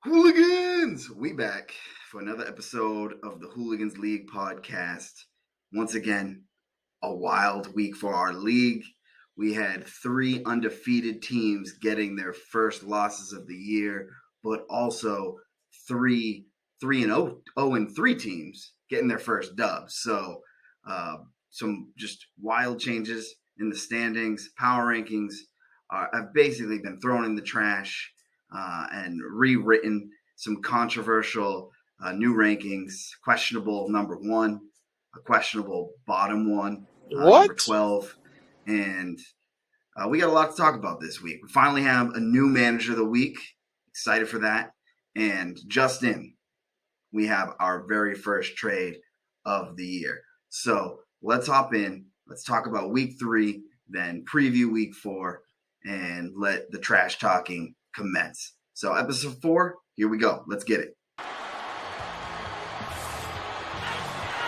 Hooligans! We back for another episode of the Hooligans League podcast. Once again, a wild week for our league. We had three undefeated teams getting their first losses of the year, but also three 0-3 teams getting their first dubs. So some just wild changes in the standings. Power rankings have basically been thrown in the trash and rewritten. Some controversial new rankings, questionable number one, a questionable bottom one, number 12. And we got a lot to talk about this week. We finally have a new manager of the week. Excited for that. And just in, we have our very first trade of the year. So let's hop in. Let's talk about week 3, then preview week 4, and let the trash talking commence. So episode 4, here we go. Let's get it.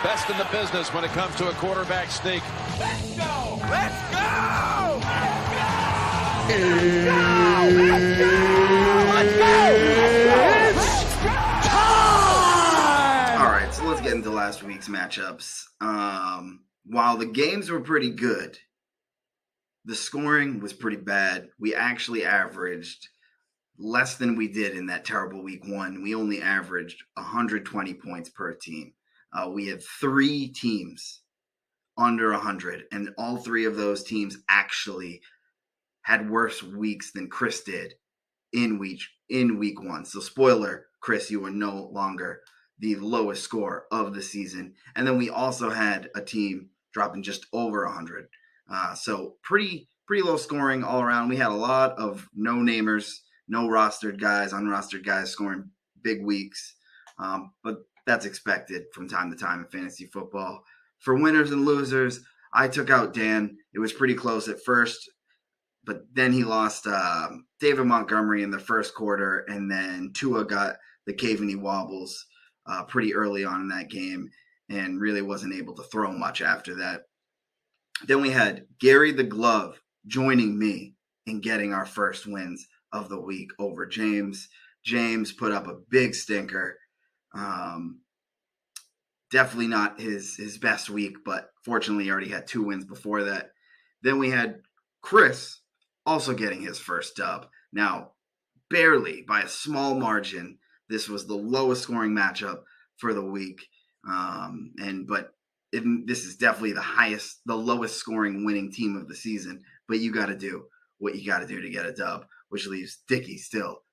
Best in the business when it comes to a quarterback sneak. Let's go! Let's go! Let's go! Let's go! Let's go! Let's go! Let's go! Time! All right, so let's get into last week's matchups. While the games were pretty good, the scoring was pretty bad. We actually averaged less than we did in that terrible week 1. We only averaged 120 points per team. We had 3 teams under 100, and all 3 of those teams actually had worse weeks than Chris did in week 1. So spoiler, Chris, you are no longer the lowest score of the season. And then we also had a team dropping just over 100. So pretty low scoring all around. We had a lot of no-namers, no rostered guys, unrostered guys scoring big weeks. But that's expected from time to time in fantasy football. For winners and losers, I took out Dan. It was pretty close at first, but then he lost David Montgomery in the first quarter, and then Tua got the cave-in-y wobbles pretty early on in that game and really wasn't able to throw much after that. Then we had Gary the Glove joining me in getting our first wins of the week over James. James put up a big stinker. Definitely not his best week, but fortunately he already had 2 wins before that. Then we had Chris also getting his first dub. Now, barely by a small margin, this was the lowest scoring matchup for the week. This is definitely the lowest scoring winning team of the season. But you got to do what you got to do to get a dub, which leaves Dickey still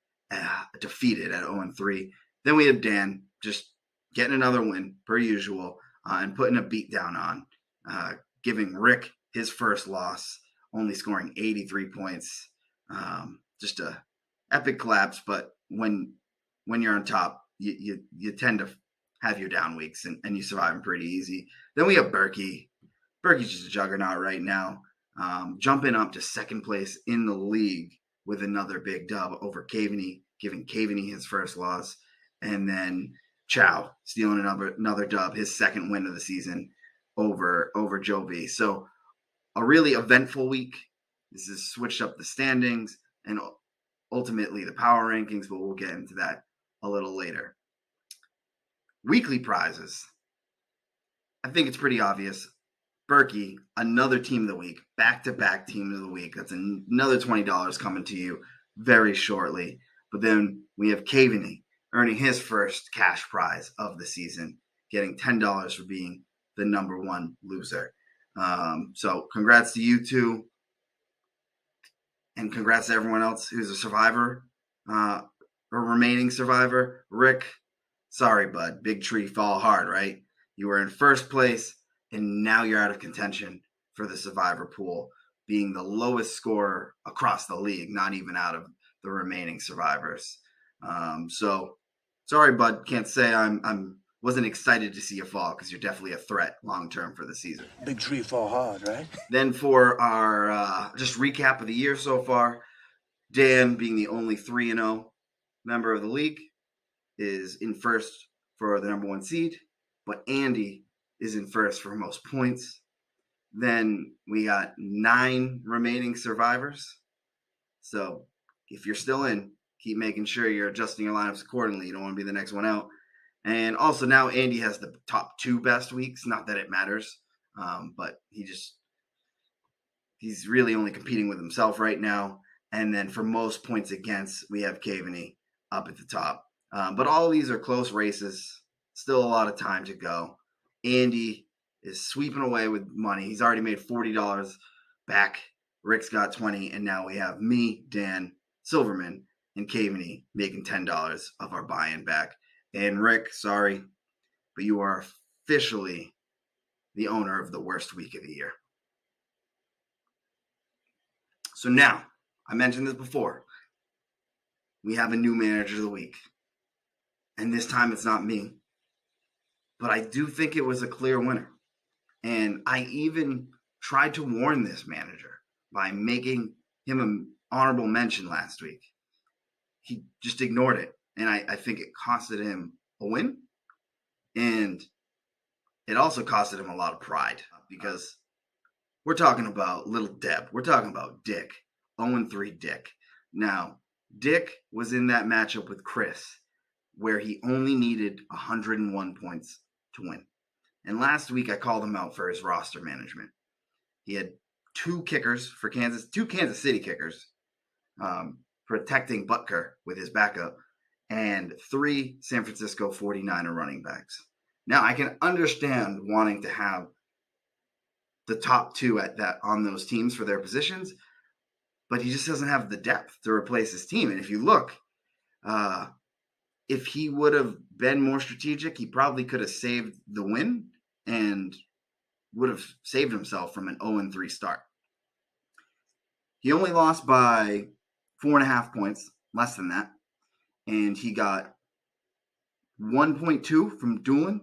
defeated at 0-3. Then we have Dan just getting another win per usual and putting a beat down on, giving Rick his first loss, only scoring 83 points. Just a epic collapse. But when you're on top, you tend to have your down weeks and you survive them pretty easy. Then we have Berkey. Berkey's just a juggernaut right now, jumping up to second place in the league with another big dub over Caveny, giving Caveny his first loss. And then Chow stealing another dub, his second win of the season over Joe B. So a really eventful week. This has switched up the standings and ultimately the power rankings, but we'll get into that a little later. Weekly prizes. I think it's pretty obvious. Berkey, another team of the week, back-to-back team of the week. That's another $20 coming to you very shortly. But then we have Caveny earning his first cash prize of the season, getting $10 for being the number 1 loser. So congrats to you two. And congrats to everyone else who's a survivor or remaining survivor. Rick, sorry, bud. Big tree fall hard, right? You were in first place, and now you're out of contention for the survivor pool, being the lowest scorer across the league, not even out of the remaining survivors. So sorry, bud. Can't say I'm wasn't excited to see you fall because you're definitely a threat long term for the season. Big tree fall hard, right? Then for our just recap of the year so far, Dan, being the only 3-0 member of the league, is in first for the number 1 seed, but Andy is in first for most points. Then we got 9 remaining survivors. So if you're still in, keep making sure you're adjusting your lineups accordingly. You don't want to be the next one out. And also now Andy has the top 2 best weeks. Not that it matters, but he's really only competing with himself right now. And then for most points against, we have Caveney up at the top. But all of these are close races. Still a lot of time to go. Andy is sweeping away with money. He's already made $40 back. Rick's got 20, and now we have me, Dan, Silverman, and Caveney making $10 of our buy-in back. And Rick, sorry, but you are officially the owner of the worst week of the year. So now, I mentioned this before, we have a new manager of the week. And this time it's not me. But I do think it was a clear winner. And I even tried to warn this manager by making him an honorable mention last week. He just ignored it. And I think it costed him a win. And it also costed him a lot of pride because we're talking about little Deb. We're talking about Dick. 0-3 Dick. Now, Dick was in that matchup with Chris where he only needed 101 points to win. And last week I called him out for his roster management. He had 2 kickers for two Kansas City kickers, protecting Butker with his backup, and 3 San Francisco 49er running backs. Now I can understand wanting to have the top 2 on those teams for their positions, but he just doesn't have the depth to replace his team. And if you look, if he would have been more strategic, he probably could have saved the win and would have saved himself from an 0-3 start. He only lost by 4.5 points, less than that. And he got 1.2 from Doolin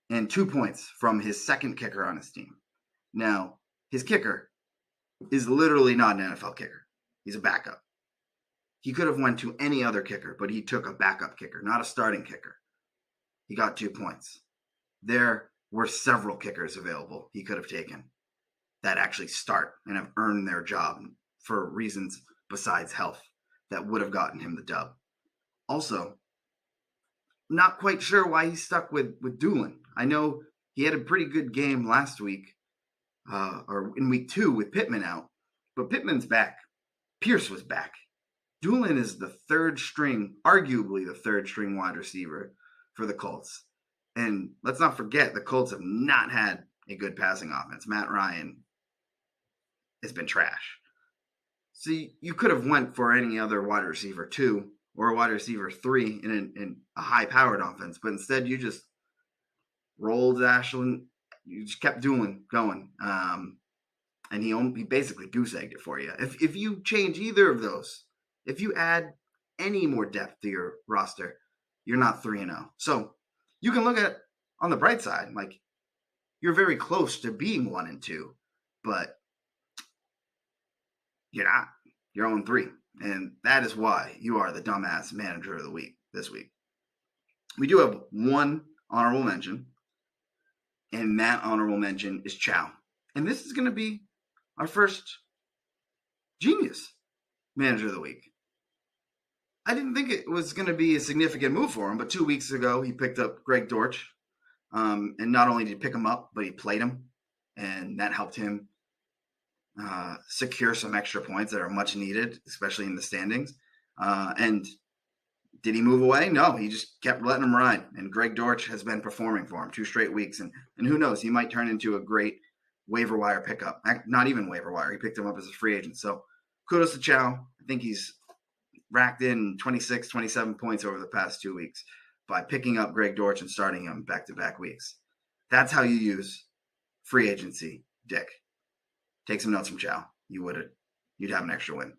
and 2 points from his second kicker on his team. Now, his kicker is literally not an NFL kicker. He's a backup. He could have went to any other kicker, but he took a backup kicker, not a starting kicker. He got 2 points. There were several kickers available he could have taken that actually start and have earned their job for reasons besides health that would have gotten him the dub. Also, not quite sure why he's stuck with Doolin. I know he had a pretty good game last week, or in week 2 with Pittman out, but Pittman's back. Pierce was back. Doolin is the third string, arguably the third string wide receiver for the Colts. And let's not forget, the Colts have not had a good passing offense. Matt Ryan has been trash. So you could have went for any other wide receiver 2 or a wide receiver 3 in a high-powered offense, but instead you just rolled Ashland. You just kept going. And he basically goose-egged it for you. If you change either of those, if you add any more depth to your roster, you're not 3-0. So you can look at on the bright side, like you're very close to being 1-2, but you're not. You're 0-3. And that is why you are the dumbass manager of the week this week. We do have one honorable mention, and that honorable mention is Chow. And this is going to be our first genius manager of the week. I didn't think it was going to be a significant move for him, but 2 weeks ago he picked up Greg Dortch. And not only did he pick him up, but he played him. And that helped him secure some extra points that are much needed, especially in the standings. And did he move away? No, he just kept letting him ride. And Greg Dortch has been performing for him 2 straight weeks. And who knows, he might turn into a great waiver wire pickup. Not even waiver wire. He picked him up as a free agent. So kudos to Chow. I think he's racked in 26, 27 points over the past 2 weeks by picking up Greg Dortch and starting him back-to-back weeks. That's how you use free agency, Dick. Take some notes from Chow. You'd have an extra win.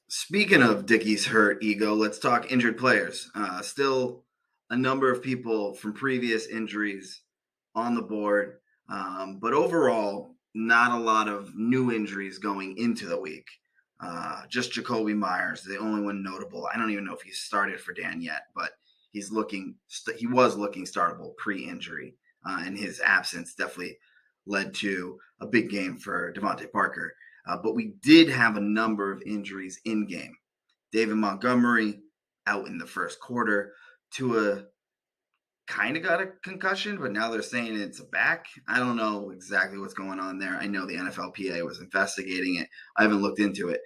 Speaking of Dickie's hurt ego, let's talk injured players. Still a number of people from previous injuries on the board, but overall, not a lot of new injuries going into the week. Just Jacoby Myers, the only one notable. I don't even know if he's started for Dan yet, but he was looking startable pre-injury, and his absence definitely led to a big game for Devontae Parker. But we did have a number of injuries in game. David Montgomery out in the first quarter. Tua kind of got a concussion, but now they're saying it's a back. I don't know exactly what's going on there. I know the NFLPA was investigating it. I haven't looked into it,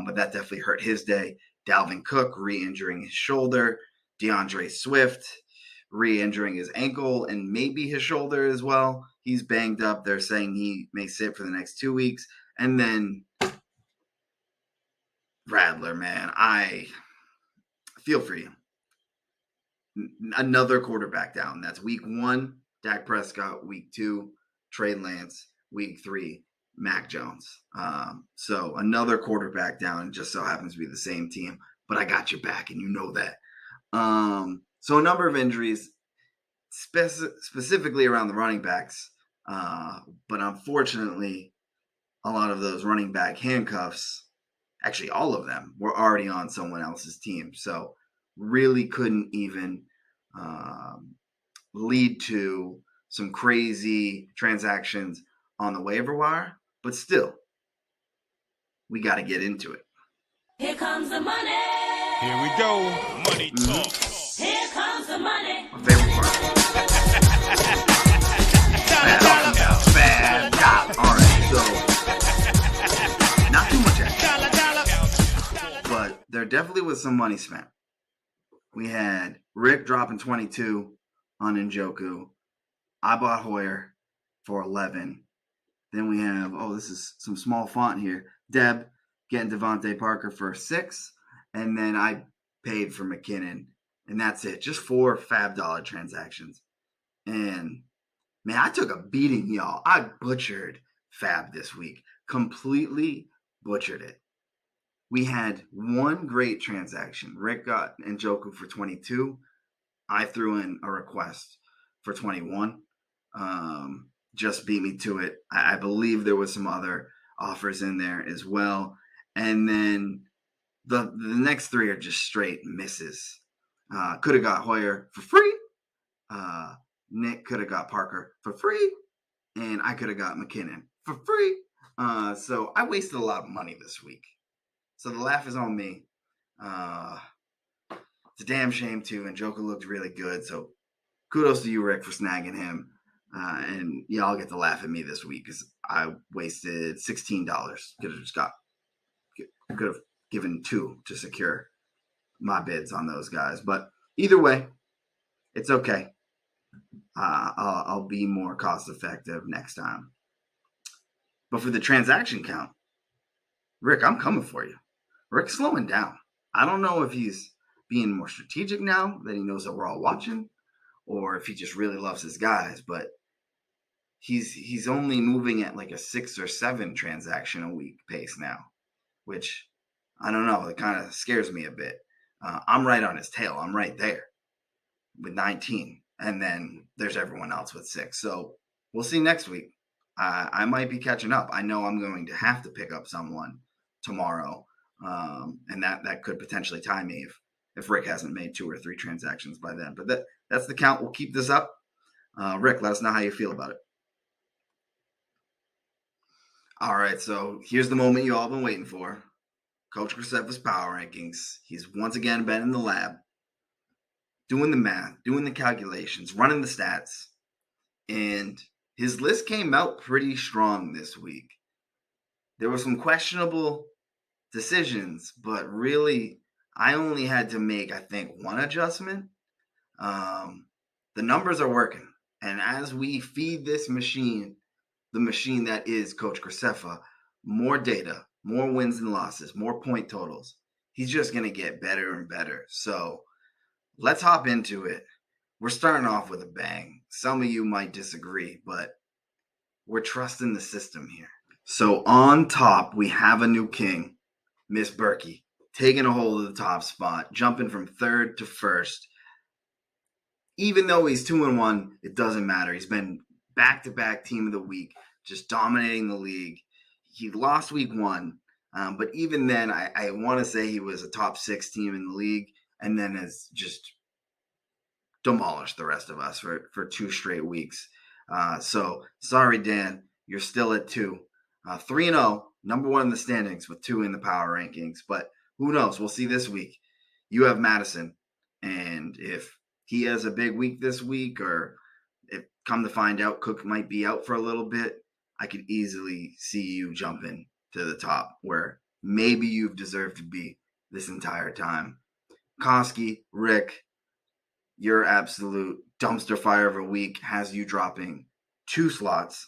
but that definitely hurt his day. Dalvin Cook re-injuring his shoulder. DeAndre Swift re-injuring his ankle and maybe his shoulder as well. He's banged up. They're saying he may sit for the next 2 weeks. And then Rattler, man, I feel for you. Another quarterback down. That's week 1, Dak Prescott. Week 2, Trey Lance. Week 3, Mac Jones. So another quarterback down. It just so happens to be the same team, but I got your back, and you know that. So a number of injuries, specifically around the running backs. But unfortunately, a lot of those running back handcuffs, actually all of them, were already on someone else's team. So really couldn't even lead to some crazy transactions on the waiver wire. But still, we got to get into it. Here comes the money. Here we go. Money talk. Here comes the money. My favorite part. Bad dollar. All right, so not too much action, but there definitely was some money spent. We had Rick dropping 22 on Njoku. I bought Hoyer for 11. Then we have, this is some small font here, Deb getting Devontae Parker for 6. And then I paid for McKinnon. And that's it. Just 4 fab dollar transactions. And, man, I took a beating, y'all. I butchered fab this week. Completely butchered it. We had one great transaction. Rick got Njoku for 22. I threw in a request for 21. Just beat me to it. I believe there was some other offers in there as well. And then the next 3 are just straight misses. Could have got Hoyer for free. Nick could have got Parker for free. And I could have got McKinnon for free. So I wasted a lot of money this week. So the laugh is on me. It's a damn shame, too. And Njoku looked really good. So kudos to you, Rick, for snagging him. And y'all get to laugh at me this week because I wasted $16. Could have given 2 to secure my bids on those guys. But either way, it's okay. I'll be more cost effective next time. But for the transaction count, Rick, I'm coming for you. Rick's slowing down. I don't know if he's being more strategic now that he knows that we're all watching, or if he just really loves his guys. But he's only moving at like a 6 or 7 transaction a week pace now, which I don't know. It kind of scares me a bit. I'm right on his tail. I'm right there with 19. And then there's everyone else with 6. So we'll see next week. I might be catching up. I know I'm going to have to pick up someone tomorrow. And that could potentially tie me if Rick hasn't made 2 or 3 transactions by then. But that's the count. We'll keep this up. Rick, let us know how you feel about it. All right, so here's the moment you all been waiting for. Coach Graceffa's power rankings. He's once again been in the lab, doing the math, doing the calculations, running the stats. And his list came out pretty strong this week. There were some questionable decisions, but really, I only had to make, I think, 1 adjustment. The numbers are working. And as we feed this machine, the machine that is Coach Graceffa, more data, more wins and losses, more point totals, he's just going to get better and better. So let's hop into it. We're starting off with a bang. Some of you might disagree, but we're trusting the system here. So on top, we have a new king, Miss Berkey, taking a hold of the top spot, jumping from 3rd to 1st. Even though he's 2-1, it doesn't matter. He's been back-to-back team of the week, just dominating the league. He lost week 1, but even then, I want to say he was a top 6 team in the league, and then has just demolished the rest of us for 2 straight weeks. So sorry, Dan, you're still at 2. 3-0, number one in the standings with 2 in the power rankings. But who knows? We'll see this week. You have Madison, and if he has a big week this week, or if come to find out Cook might be out for a little bit, I could easily see you jumping to the top where maybe you've deserved to be this entire time. Koski, Rick, your absolute dumpster fire of a week has you dropping 2 slots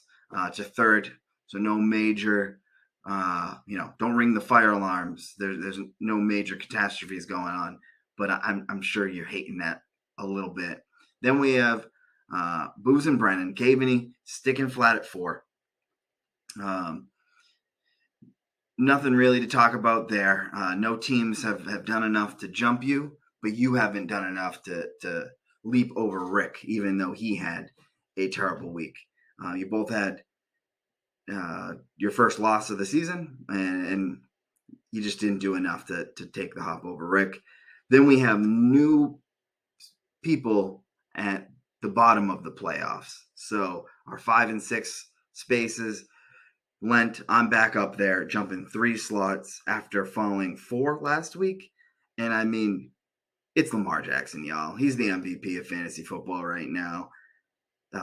to third. So no major, don't ring the fire alarms. There's no major catastrophes going on, but I'm sure you're hating that a little bit. Then we have Booze and Brennan, Caveney sticking flat at 4. Nothing really to talk about there. No teams have done enough to jump you, but you haven't done enough to leap over Rick, even though he had a terrible week. You both had your first loss of the season, and you just didn't do enough to take the hop over Rick. Then we have new people at the bottom of the playoffs. So our 5 and 6 spaces, Lent, I'm back up there, jumping 3 slots after falling 4 last week. And I mean, it's Lamar Jackson, y'all. He's the MVP of fantasy football right now.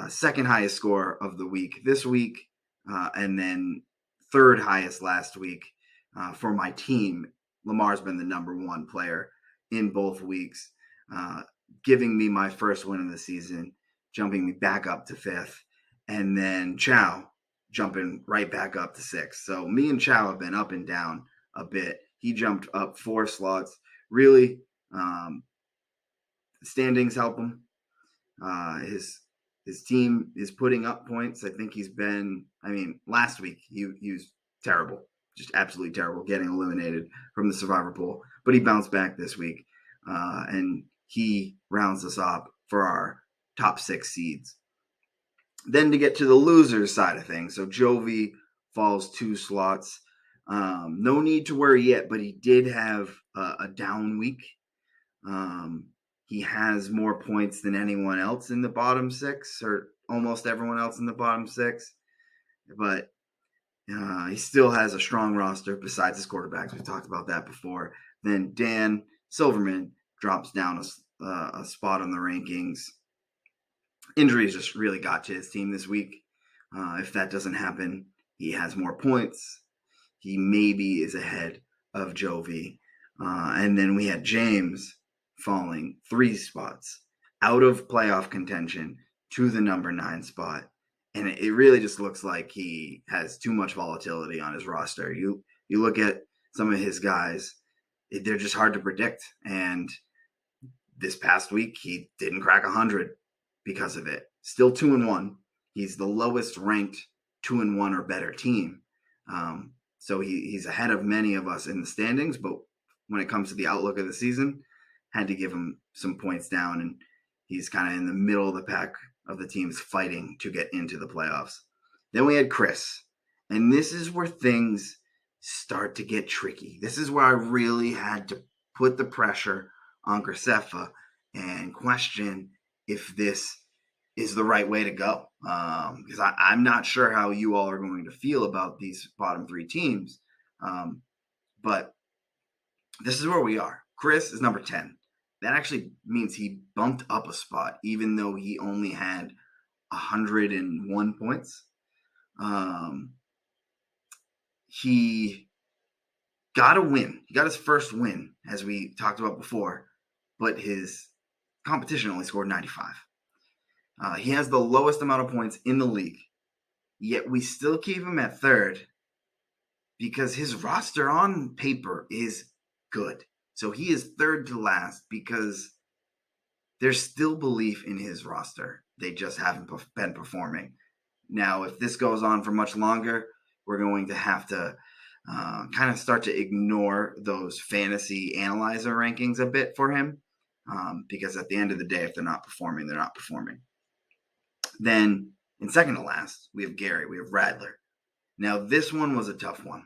Second highest score of the week this week, and then third highest last week for my team. Lamar's been the number 1 player in both weeks, giving me my first win of the season, jumping me back up to 5th, and then Chow jumping right back up to 6th. So me and Chow have been up and down a bit. He jumped up 4 slots. Really, standings help him. His team is putting up points. I think last week he was terrible, just absolutely terrible, getting eliminated from the survivor pool. But he bounced back this week, and he rounds us up for our top 6 seeds. Then to get to the losers side of things, so Jovi falls 2 slots. No need to worry yet, but he did have a down week. He has more points than anyone else in the bottom 6, or almost everyone else in the bottom 6. But he still has a strong roster besides his quarterbacks. We've talked about that before. Then Dan Silverman drops down a spot on the rankings. Injuries just really got to his team this week. If that doesn't happen, he has more points. He maybe is ahead of Jovi. And then we had James falling 3 spots out of playoff contention to the number 9 spot. And it really just looks like he has too much volatility on his roster. You look at some of his guys, they're just hard to predict. And this past week, he didn't crack 100 because of it. Still 2-1. He's the lowest ranked 2-1 or better team. So he's ahead of many of us in the standings, but when it comes to the outlook of the season, had to give him some points down, and he's kind of in the middle of the pack of the teams fighting to get into the playoffs. Then we had Chris, and this is where things start to get tricky. This is where I really had to put the pressure on Graceffa and question if this is the right way to go. Because I'm not sure how you all are going to feel about these bottom 3 teams. But this is where we are. Chris is number 10. That actually means he bumped up a spot, even though he only had 101 points. He got a win. He got his first win, as we talked about before, but his competition only scored 95. He has the lowest amount of points in the league, yet we still keep him at 3rd because his roster on paper is good. So he is 3rd to last because there's still belief in his roster. They just haven't been performing. Now, if this goes on for much longer, we're going to have to kind of start to ignore those fantasy analyzer rankings a bit for him because at the end of the day, if they're not performing, they're not performing. Then in 2nd to last, we have Gary. We have Radler. Now, this one was a tough one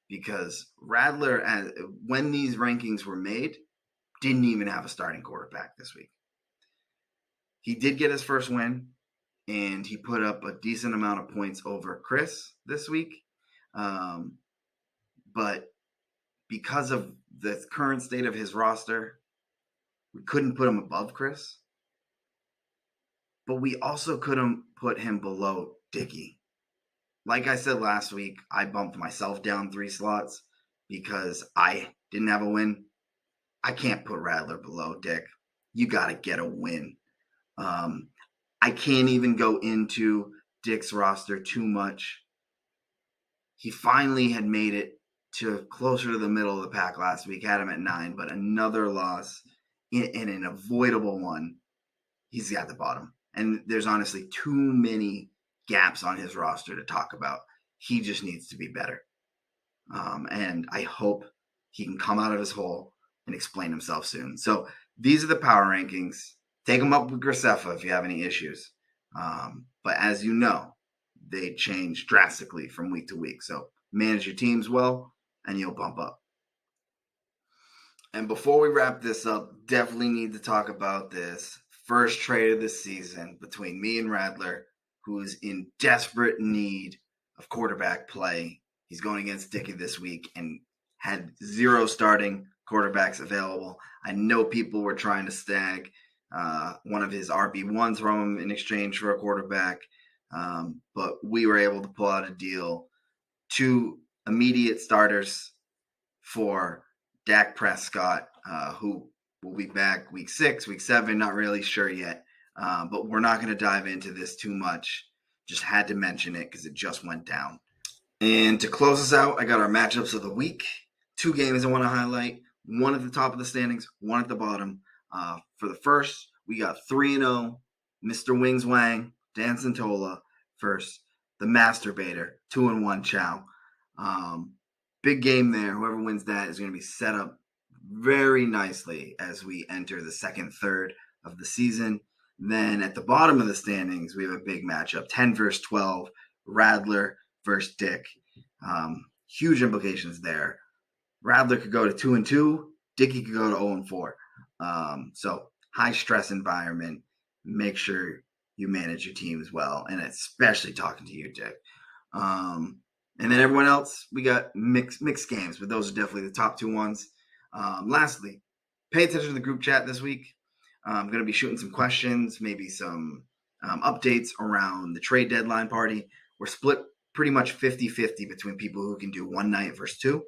because Radler, when these rankings were made, didn't even have a starting quarterback this week. He did get his first win, and he put up a decent amount of points over Chris this week. but because of the current state of his roster, we couldn't put him above Chris, but we also couldn't put him below Dickey. Like I said last week, I bumped myself down 3 slots because I didn't have a win. I can't put Rattler below Dick. You got to get a win. I can't even go into Dick's roster too much. He finally had made it to closer to the middle of the pack last week, had him at 9, but another loss in an avoidable one. He's at the bottom. And there's honestly too many gaps on his roster to talk about. He just needs to be better. And I hope he can come out of his hole and explain himself soon. So these are the power rankings. Take them up with Graceffa if you have any issues. But as you know, they change drastically from week to week. So manage your teams well, and you'll bump up. And before we wrap this up, definitely need to talk about this first trade of the season between me and Rattler, who is in desperate need of quarterback play. He's going against Dickey this week and had 0 starting quarterbacks available. I know people were trying to snag one of his RB1s from him in exchange for a quarterback, but we were able to pull out a deal. 2 immediate starters for Dak Prescott, who will be back week 6, week 7, not really sure yet. But we're not going to dive into this too much. Just had to mention it because it just went down. And to close us out, I got our matchups of the week. 2 games I want to highlight. One at the top of the standings, one at the bottom. For the first, we got 3-0, Mr. Wings Wang, Dan Santola first. The Masturbator, 2-1 Chow. Big game there. Whoever wins that is going to be set up very nicely as we enter the second third of the season. Then at the bottom of the standings, we have a big matchup, 10 versus 12, Rattler versus Dick. Huge implications there. Rattler could go to 2-2, Dickey could go to 0-4. So high stress environment. Make sure you manage your teams well, and especially talking to you, Dick. And then everyone else, we got mixed games, but those are definitely the top 2 ones. Lastly, pay attention to the group chat this week. I'm going to be shooting some questions, maybe some updates around the trade deadline party. We're split pretty much 50-50 between people who can do 1 night versus 2.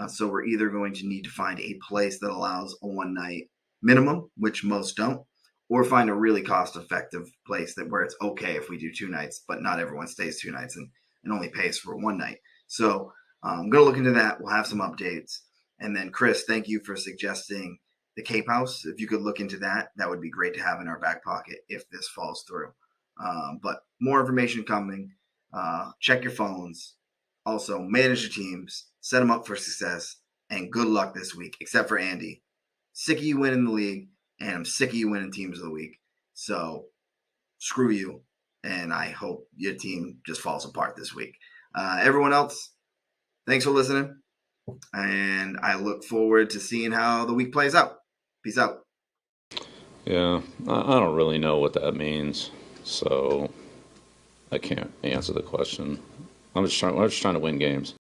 So we're either going to need to find a place that allows a 1 night minimum, which most don't, or find a really cost-effective place where it's okay if we do 2 nights, but not everyone stays 2 nights and only pays for 1 night. So I'm going to look into that. We'll have some updates. And then, Chris, thank you for suggesting the Cape House. If you could look into that, that would be great to have in our back pocket if this falls through. But more information coming. Check your phones. Also, manage your teams. Set them up for success. And good luck this week, except for Andy. Sick of you winning the league, and I'm sick of you winning teams of the week. So screw you. And I hope your team just falls apart this week. Everyone else, thanks for listening. And I look forward to seeing how the week plays out. Peace out. Yeah, I don't really know what that means, so I can't answer the question. I'm just trying to win games.